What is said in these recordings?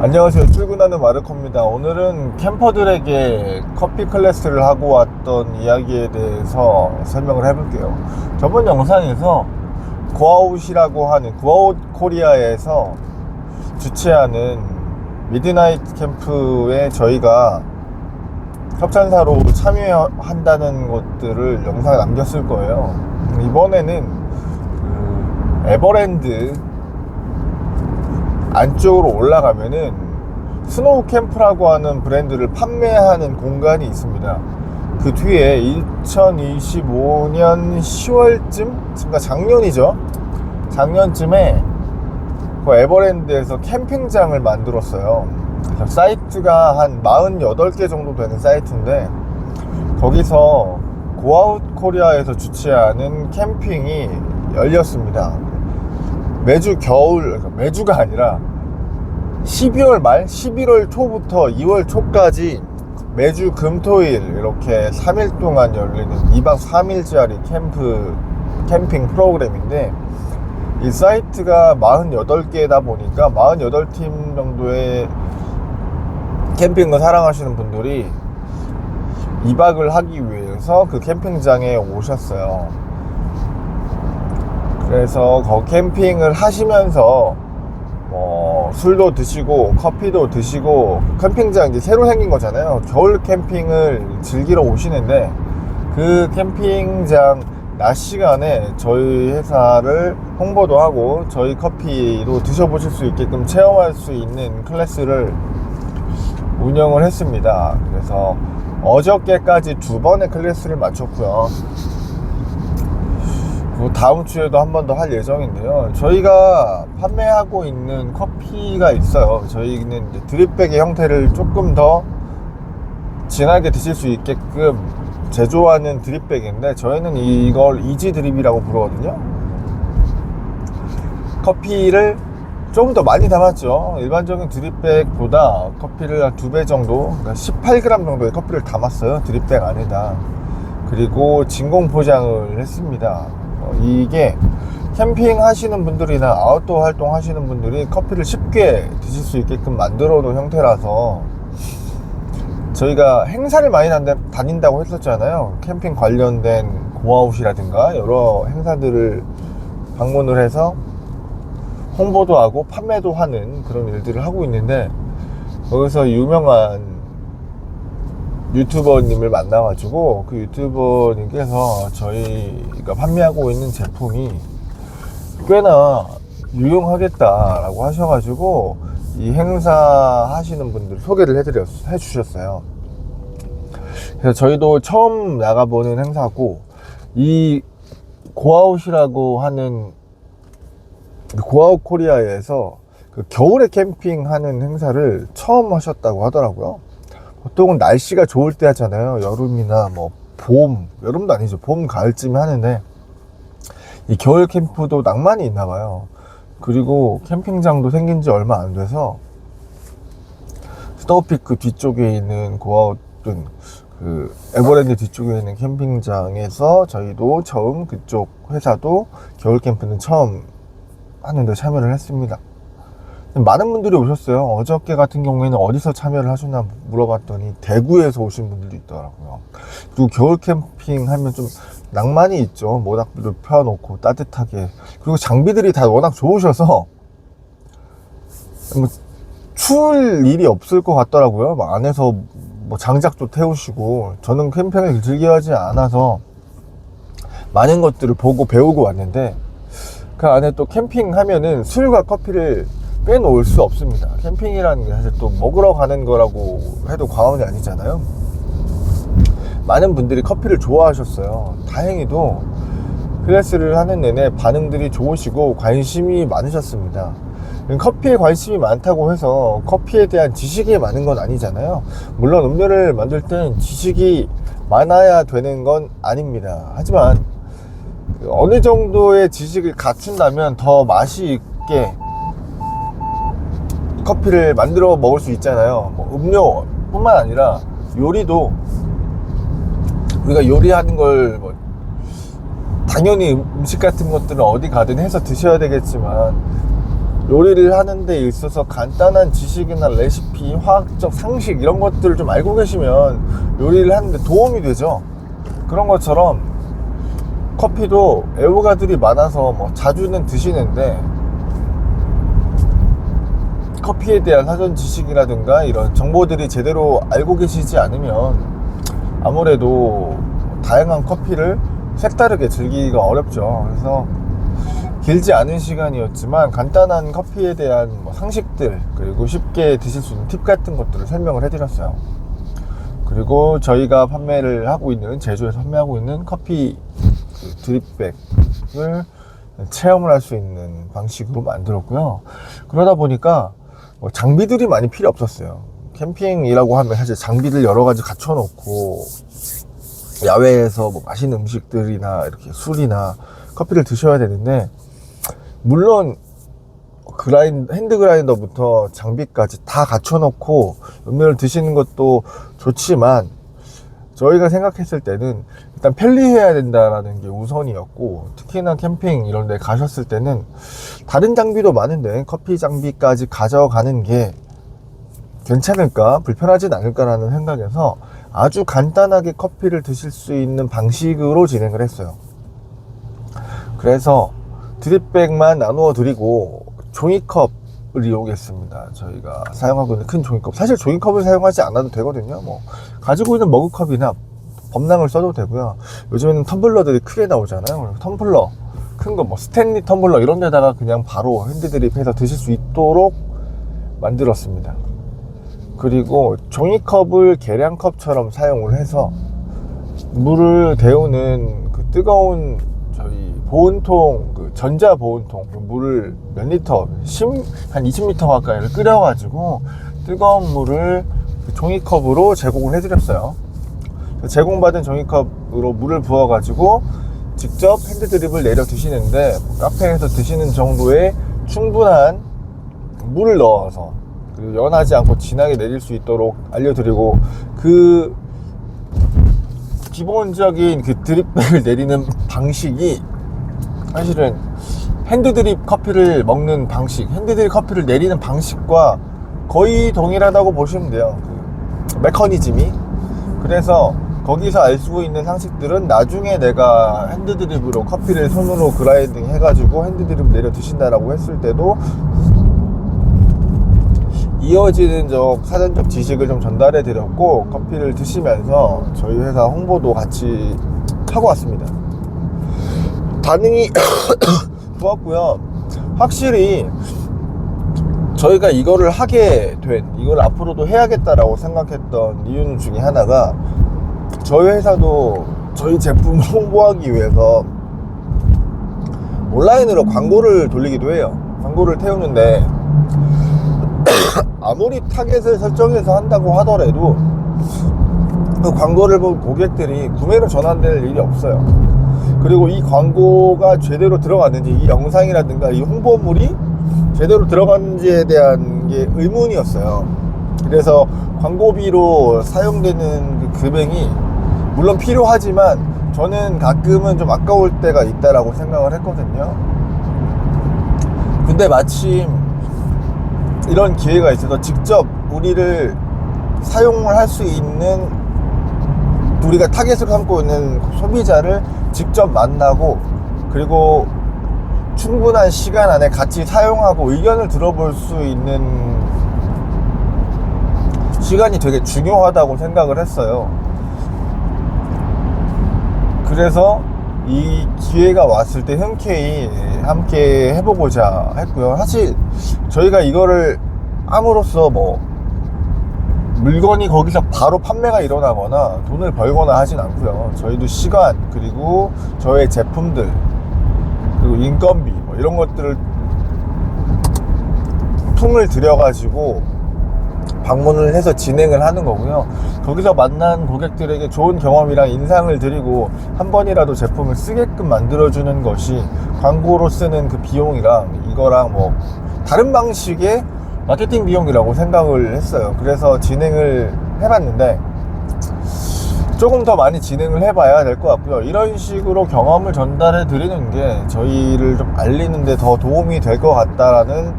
안녕하세요. 출근하는 마르코입니다. 오늘은 캠퍼들에게 커피 클래스를 하고 왔던 이야기에 대해서 설명을 해볼게요. 저번 영상에서 고아웃이라고 하는 고아웃 코리아에서 주최하는 미드나잇 캠프에 저희가 협찬사로 참여한다는 것들을 영상에 남겼을 거예요. 이번에는 에버랜드 안쪽으로 올라가면은 스노우 캠프라고 하는 브랜드를 판매하는 공간이 있습니다. 그 뒤에 2025년 10월쯤? 그러니까 작년이죠. 작년쯤에 그 에버랜드에서 캠핑장을 만들었어요. 그래서 사이트가 한 48개 정도 되는 사이트인데, 거기서 고아웃 코리아에서 주최하는 캠핑이 열렸습니다. 매주 겨울, 매주가 아니라 12월 말, 11월 초부터 2월 초까지 매주 금토일 이렇게 3일 동안 열리는 2박 3일짜리 캠핑 프로그램인데, 이 사이트가 48개다 보니까 48팀 정도의 캠핑을 사랑하시는 분들이 2박을 하기 위해서 그 캠핑장에 오셨어요. 그래서 캠핑을 하시면서 술도 드시고 커피도 드시고, 캠핑장 이제 새로 생긴 거잖아요. 겨울 캠핑을 즐기러 오시는데, 그 캠핑장 낮 시간에 저희 회사를 홍보도 하고 저희 커피도 드셔보실 수 있게끔 체험할 수 있는 클래스를 운영을 했습니다. 그래서 어저께까지 2번의 클래스를 마쳤고요. 다음 주에도 한 번 더 할 예정인데요. 저희가 판매하고 있는 커피가 있어요. 저희는 이제 드립백의 형태를 조금 더 진하게 드실 수 있게끔 제조하는 드립백인데, 저희는 이걸 이지 드립이라고 부르거든요. 커피를 좀 더 많이 담았죠. 일반적인 드립백보다 커피를 한 2배 정도, 그러니까 18g 정도의 커피를 담았어요, 드립백 안에다. 그리고 진공 포장을 했습니다. 이게 캠핑 하시는 분들이나 아웃도어 활동 하시는 분들이 커피를 쉽게 드실 수 있게끔 만들어 놓은 형태라서, 저희가 행사를 많이 다닌다고 했었잖아요. 캠핑 관련된 고아웃이라든가 여러 행사들을 방문을 해서 홍보도 하고 판매도 하는 그런 일들을 하고 있는데, 거기서 유명한 유튜버님을 만나가지고 그 유튜버님께서 저희가 판매하고 있는 제품이 꽤나 유용하겠다라고 하셔가지고 이 행사 하시는 분들 소개를 해주셨어요. 그래서 저희도 처음 나가보는 행사고, 이 고아웃이라고 하는 고아웃 코리아에서 그 겨울에 캠핑하는 행사를 처음 하셨다고 하더라고요. 보통은 날씨가 좋을 때 하잖아요. 여름이나 봄, 여름도 아니죠. 봄, 가을쯤에 하는데, 이 겨울 캠프도 낭만이 있나 봐요. 그리고 캠핑장도 생긴 지 얼마 안 돼서 스노우피크 뒤쪽에 있는 고아웃은 그 에버랜드 뒤쪽에 있는 캠핑장에서 저희도 처음, 그쪽 회사도 겨울 캠프는 처음 하는데 참여를 했습니다. 많은 분들이 오셨어요. 어저께 같은 경우에는 어디서 참여를 하셨나 물어봤더니 대구에서 오신 분들도 있더라고요. 그리고 겨울 캠핑 하면 좀 낭만이 있죠. 모닥불을 펴놓고 따뜻하게. 그리고 장비들이 다 워낙 좋으셔서 추울 일이 없을 것 같더라고요. 안에서 장작도 태우시고. 저는 캠핑을 즐겨하지 않아서 많은 것들을 보고 배우고 왔는데, 그 안에 또 캠핑 하면은 술과 커피를 빼놓을 수 없습니다. 캠핑이라는 게 사실 또 먹으러 가는 거라고 해도 과언이 아니잖아요. 많은 분들이 커피를 좋아하셨어요. 다행히도 클래스를 하는 내내 반응들이 좋으시고 관심이 많으셨습니다. 커피에 관심이 많다고 해서 커피에 대한 지식이 많은 건 아니잖아요. 물론 음료를 만들 땐 지식이 많아야 되는 건 아닙니다. 하지만 어느 정도의 지식을 갖춘다면 더 맛이 있게 커피를 만들어 먹을 수 있잖아요. 음료뿐만 아니라 요리도, 우리가 요리하는 걸 당연히 음식 같은 것들은 어디 가든 해서 드셔야 되겠지만, 요리를 하는 데 있어서 간단한 지식이나 레시피, 화학적 상식 이런 것들을 좀 알고 계시면 요리를 하는데 도움이 되죠. 그런 것처럼 커피도 애호가들이 많아서 뭐 자주는 드시는데 커피에 대한 사전 지식이라든가 이런 정보들이 제대로 알고 계시지 않으면 아무래도 다양한 커피를 색다르게 즐기기가 어렵죠. 그래서 길지 않은 시간이었지만 간단한 커피에 대한 뭐 상식들, 그리고 쉽게 드실 수 있는 팁 같은 것들을 설명을 해드렸어요. 그리고 저희가 판매를 하고 있는, 제조해서 판매하고 있는 커피 드립백을 체험을 할 수 있는 방식으로 만들었고요. 그러다 보니까 뭐 장비들이 많이 필요 없었어요. 캠핑이라고 하면 사실 장비들 여러 가지 갖춰 놓고 야외에서 뭐 맛있는 음식들이나 이렇게 술이나 커피를 드셔야 되는데, 물론 핸드 그라인더부터 장비까지 다 갖춰 놓고 음료를 드시는 것도 좋지만 저희가 생각했을 때는 일단 편리해야 된다라는 게 우선이었고, 특히나 캠핑 이런 데 가셨을 때는 다른 장비도 많은데 커피 장비까지 가져가는 게 괜찮을까, 불편하진 않을까라는 생각에서 아주 간단하게 커피를 드실 수 있는 방식으로 진행을 했어요. 그래서 드립백만 나누어 드리고 종이컵을 이용했습니다. 저희가 사용하고 있는 큰 종이컵, 사실 종이컵을 사용하지 않아도 되거든요. 뭐 가지고 있는 머그컵이나 범랑을 써도 되고요. 요즘에는 텀블러들이 크게 나오잖아요. 텀블러 큰 거, 뭐 스탠리 텀블러 이런 데다가 그냥 바로 핸드드립해서 드실 수 있도록 만들었습니다. 그리고 종이컵을 계량컵처럼 사용을 해서 물을 데우는 그 뜨거운 저희 보온통, 그 전자 보온통, 물을 몇 리터, 한 20리터 가까이를 끓여가지고 뜨거운 물을 그 종이컵으로 제공을 해드렸어요. 제공받은 종이컵으로 물을 부어가지고 직접 핸드드립을 내려 드시는데, 카페에서 드시는 정도의 충분한 물을 넣어서 그리고 연하지 않고 진하게 내릴 수 있도록 알려드리고, 그 기본적인 그 드립백을 내리는 방식이 사실은 핸드드립 커피를 먹는 방식, 핸드드립 커피를 내리는 방식과 거의 동일하다고 보시면 돼요. 그 메커니즘이. 그래서 거기서 알 수 있는 상식들은 나중에 내가 핸드드립으로 커피를 손으로 그라인딩 해가지고 핸드드립 내려 드신다라고 했을 때도 이어지는 사전적 지식을 좀 전달해 드렸고, 커피를 드시면서 저희 회사 홍보도 같이 하고 왔습니다. 반응이 좋았고요. 확실히 저희가 이거를 하게 된, 이걸 앞으로도 해야겠다라고 생각했던 이유 중에 하나가, 저희 회사도 저희 제품을 홍보하기 위해서 온라인으로 광고를 돌리기도 해요. 광고를 태우는데 아무리 타겟을 설정해서 한다고 하더라도 그 광고를 본 고객들이 구매로 전환될 일이 없어요. 그리고 이 광고가 제대로 들어갔는지, 이 영상이라든가 이 홍보물이 제대로 들어갔는지에 대한 게 의문이었어요. 그래서 광고비로 사용되는 그 금액이 물론 필요하지만 저는 가끔은 좀 아까울 때가 있다라고 생각을 했거든요. 근데 마침 이런 기회가 있어서 직접 우리를 사용을 할 수 있는, 우리가 타겟을 삼고 있는 소비자를 직접 만나고, 그리고 충분한 시간 안에 같이 사용하고 의견을 들어볼 수 있는 시간이 되게 중요하다고 생각을 했어요. 그래서 이 기회가 왔을 때 흔쾌히 함께 해보고자 했고요. 사실 저희가 이거를 함으로써 뭐 물건이 거기서 바로 판매가 일어나거나 돈을 벌거나 하진 않고요. 저희도 시간, 그리고 저의 제품들, 그리고 인건비 뭐 이런 것들을 품을 들여가지고 방문을 해서 진행을 하는 거고요. 거기서 만난 고객들에게 좋은 경험이랑 인상을 드리고 한 번이라도 제품을 쓰게끔 만들어주는 것이 광고로 쓰는 그 비용이랑 이거랑 뭐 다른 방식의 마케팅 비용이라고 생각을 했어요. 그래서 진행을 해봤는데 조금 더 많이 진행을 해봐야 될 것 같고요. 이런 식으로 경험을 전달해 드리는 게 저희를 좀 알리는 데 더 도움이 될 것 같다라는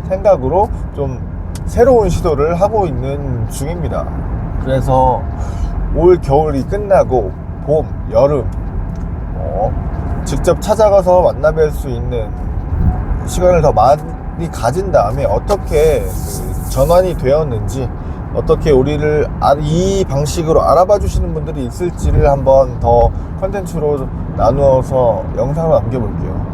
생각으로 좀 새로운 시도를 하고 있는 중입니다. 그래서 올 겨울이 끝나고 봄, 여름 직접 찾아가서 만나뵐 수 있는 시간을 더 많이 가진 다음에 어떻게 그 전환이 되었는지, 어떻게 우리를 이 방식으로 알아봐 주시는 분들이 있을지를 한번 더 컨텐츠로 나누어서 영상을 남겨볼게요.